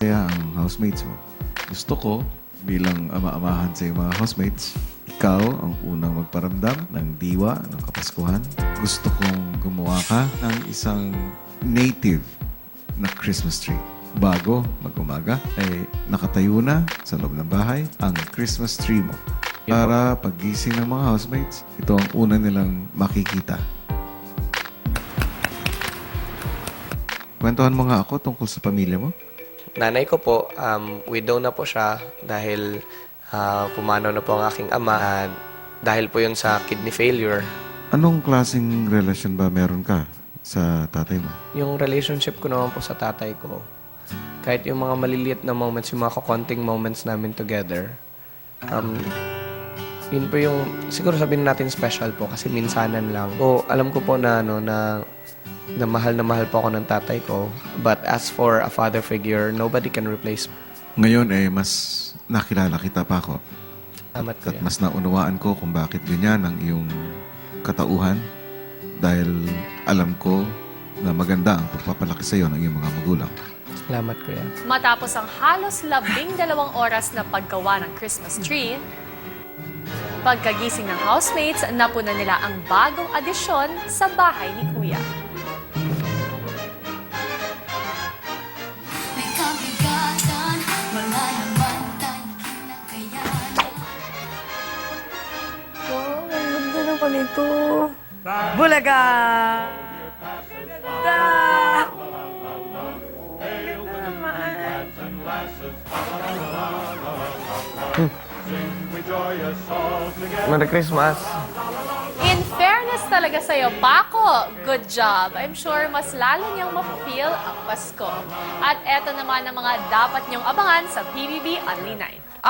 Kaya ang housemates mo. Gusto ko, bilang ama-amahan sa iyong mga housemates, ikaw ang unang magparamdam ng diwa ng Kapaskuhan. Gusto kong gumawa ka ng isang native na Christmas tree. Bago mag-umaga, ay nakatayo na sa loob ng bahay ang Christmas tree mo. Para paggising ng mga housemates, ito ang una nilang makikita. Kwentuhan mo nga ako tungkol sa pamilya mo. Nanay ko po, widow na po siya dahil pumanaw na po ang aking ama. Dahil po yun sa kidney failure. Anong klaseng relasyon ba meron ka sa tatay mo? Yung relationship ko naman po sa tatay ko, kahit yung mga maliliit na moments, yung mga kakonting moments namin together, yun po yung, siguro sabihin natin special po kasi minsanan lang. O alam ko po na, na mahal po ako ng tatay ko. But as for a father figure, nobody can replace me. Ngayon mas nakilala kita pa ako. Salamat At kuya. mas naunawaan ko kung bakit ganyan ang iyong katauhan dahil alam ko na maganda ang pagpapalaki sa iyo ng iyong mga magulang. Salamat kuya. Matapos ang halos 12 oras na paggawa ng Christmas tree, pagkagising ng housemates, napunan nila ang bagong adisyon sa bahay ni Kuya. May kabigatan, wala naman tayong kinakayanan. Wow, ang ganda naman ito. Bulaga! Ganda! Ganda naman. Merry Christmas! In fairness talaga sa'yo, Paco, good job. I'm sure mas lalo niyang ma-feel ang Pasko. At eto naman ang mga dapat niyong abangan sa PBB Only 9.